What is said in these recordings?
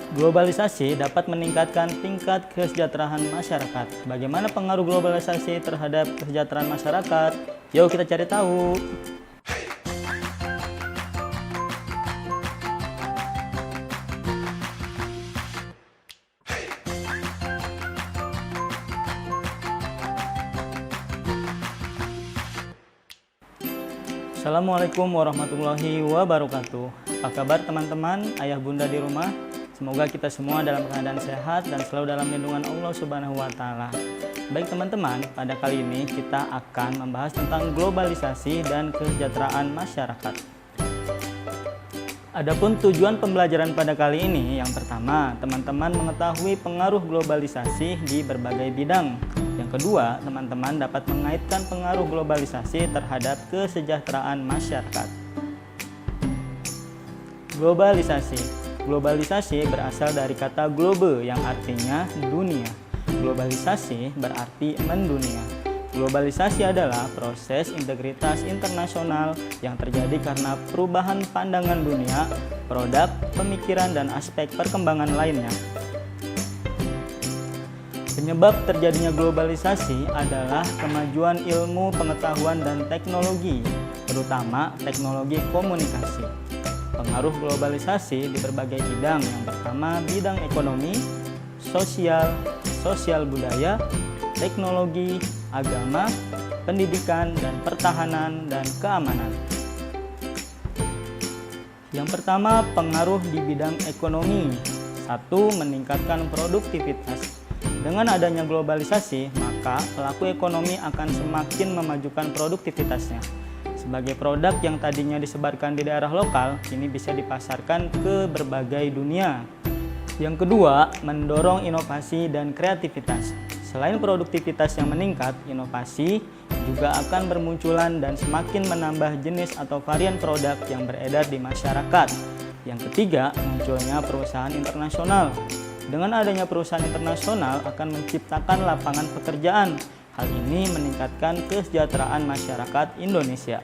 Globalisasi dapat meningkatkan tingkat kesejahteraan masyarakat. Bagaimana pengaruh globalisasi terhadap kesejahteraan masyarakat? Yuk kita cari tahu. Assalamualaikum warahmatullahi wabarakatuh. Apa kabar teman-teman, ayah bunda di rumah? Semoga kita semua dalam keadaan sehat dan selalu dalam lindungan Allah Subhanahu wa Ta'ala. Baik teman-teman, pada kali ini kita akan membahas tentang globalisasi dan kesejahteraan masyarakat. Adapun tujuan pembelajaran pada kali ini, yang pertama, teman-teman mengetahui pengaruh globalisasi di berbagai bidang. Yang kedua, teman-teman dapat mengaitkan pengaruh globalisasi terhadap kesejahteraan masyarakat. Globalisasi berasal dari kata globe yang artinya dunia. Globalisasi berarti mendunia. Globalisasi adalah proses integritas internasional yang terjadi karena perubahan pandangan dunia, produk, pemikiran, dan aspek perkembangan lainnya. Penyebab terjadinya globalisasi adalah kemajuan ilmu, pengetahuan, dan teknologi, terutama teknologi komunikasi. Pengaruh globalisasi di berbagai bidang, yang pertama bidang ekonomi, sosial budaya, teknologi, agama, pendidikan, dan pertahanan dan keamanan. Yang pertama, pengaruh di bidang ekonomi. 1. Meningkatkan produktivitas. Dengan adanya globalisasi, maka pelaku ekonomi akan semakin memajukan produktivitasnya. Sebagai produk yang tadinya disebarkan di daerah lokal, kini bisa dipasarkan ke berbagai dunia. Yang kedua, mendorong inovasi dan kreativitas. Selain produktivitas yang meningkat, inovasi juga akan bermunculan dan semakin menambah jenis atau varian produk yang beredar di masyarakat. Yang ketiga, munculnya perusahaan internasional. Dengan adanya perusahaan internasional akan menciptakan lapangan pekerjaan. Hal ini meningkatkan kesejahteraan masyarakat Indonesia.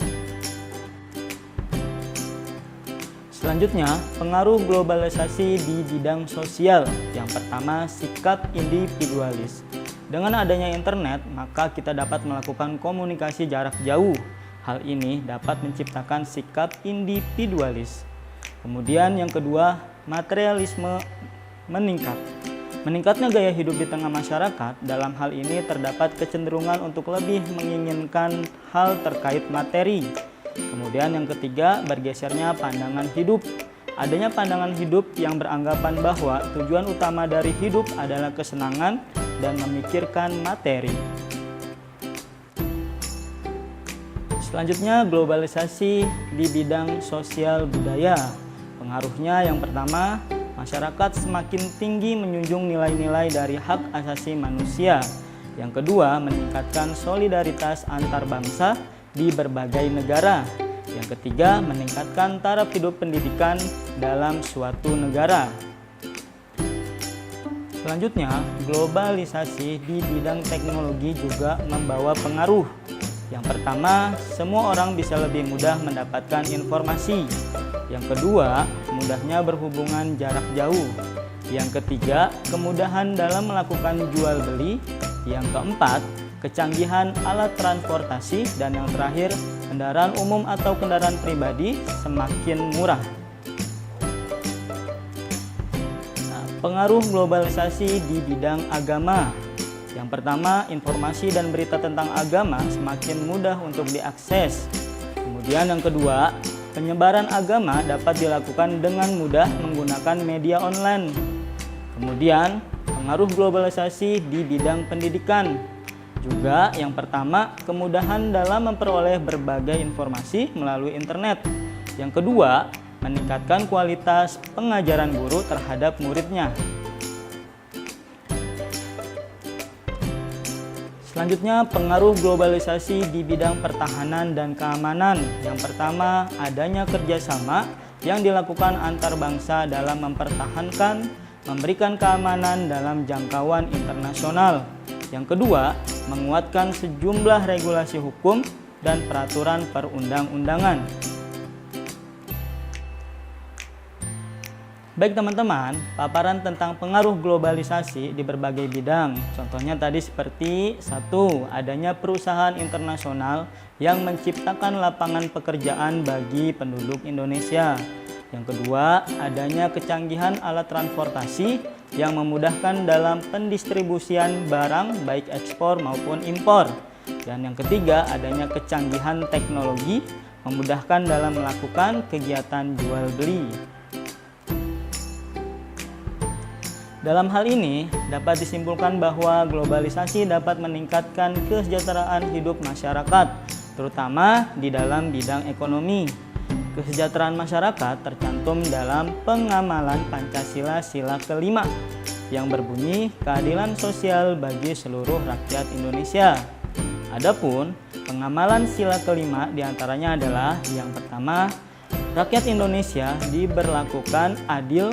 Selanjutnya, pengaruh globalisasi di bidang sosial. Yang pertama, sikap individualis. Dengan adanya internet, maka kita dapat melakukan komunikasi jarak jauh. Hal ini dapat menciptakan sikap individualis. Kemudian yang kedua, materialisme meningkat. Meningkatnya gaya hidup di tengah masyarakat, dalam hal ini terdapat kecenderungan untuk lebih menginginkan hal terkait materi. Kemudian yang ketiga, bergesernya pandangan hidup. Adanya pandangan hidup yang beranggapan bahwa tujuan utama dari hidup adalah kesenangan dan memikirkan materi. Selanjutnya, globalisasi di bidang sosial budaya. Pengaruhnya yang pertama, masyarakat semakin tinggi menjunjung nilai-nilai dari hak asasi manusia. Yang kedua, meningkatkan solidaritas antar bangsa di berbagai negara. Yang ketiga, meningkatkan taraf hidup pendidikan dalam suatu negara. Selanjutnya, globalisasi di bidang teknologi juga membawa pengaruh. Yang pertama, semua orang bisa lebih mudah mendapatkan informasi. Yang kedua, mudahnya berhubungan jarak jauh. Yang ketiga, kemudahan dalam melakukan jual beli. Yang keempat, kecanggihan alat transportasi. Dan yang terakhir, kendaraan umum atau kendaraan pribadi semakin murah. Pengaruh globalisasi di bidang agama. Yang pertama, informasi dan berita tentang agama semakin mudah untuk diakses. Kemudian yang kedua, penyebaran agama dapat dilakukan dengan mudah menggunakan media online. Kemudian, pengaruh globalisasi di bidang pendidikan. Juga yang pertama, kemudahan dalam memperoleh berbagai informasi melalui internet. Yang kedua, meningkatkan kualitas pengajaran guru terhadap muridnya. Selanjutnya, pengaruh globalisasi di bidang pertahanan dan keamanan. Yang pertama, adanya kerjasama yang dilakukan antar bangsa dalam mempertahankan, memberikan keamanan dalam jangkauan internasional. Yang kedua, menguatkan sejumlah regulasi hukum dan peraturan perundang-undangan. Baik teman-teman, paparan tentang pengaruh globalisasi di berbagai bidang. Contohnya tadi seperti 1. Adanya perusahaan internasional yang menciptakan lapangan pekerjaan bagi penduduk Indonesia. Yang kedua, adanya kecanggihan alat transportasi yang memudahkan dalam pendistribusian barang baik ekspor maupun impor. Dan yang ketiga, adanya kecanggihan teknologi memudahkan dalam melakukan kegiatan jual beli. Dalam hal ini, dapat disimpulkan bahwa globalisasi dapat meningkatkan kesejahteraan hidup masyarakat, terutama di dalam bidang ekonomi. Kesejahteraan masyarakat tercantum dalam pengamalan Pancasila Sila kelima yang berbunyi keadilan sosial bagi seluruh rakyat Indonesia. Adapun pengamalan sila kelima diantaranya adalah yang pertama, rakyat Indonesia diberlakukan adil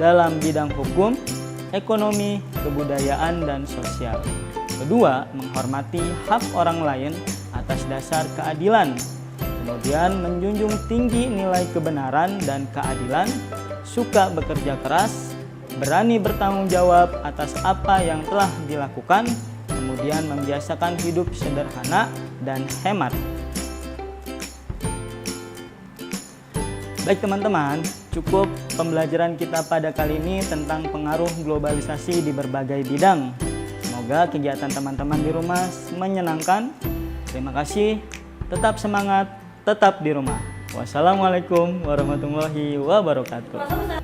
dalam bidang hukum, ekonomi, kebudayaan, dan sosial. Kedua, menghormati hak orang lain atas dasar keadilan. Kemudian, menjunjung tinggi nilai kebenaran dan keadilan, suka bekerja keras, berani bertanggung jawab atas apa yang telah dilakukan, kemudian membiasakan hidup sederhana dan hemat. Baik teman-teman, cukup pembelajaran kita pada kali ini tentang pengaruh globalisasi di berbagai bidang. Semoga kegiatan teman-teman di rumah menyenangkan. Terima kasih, tetap semangat, tetap di rumah. Wassalamualaikum warahmatullahi wabarakatuh.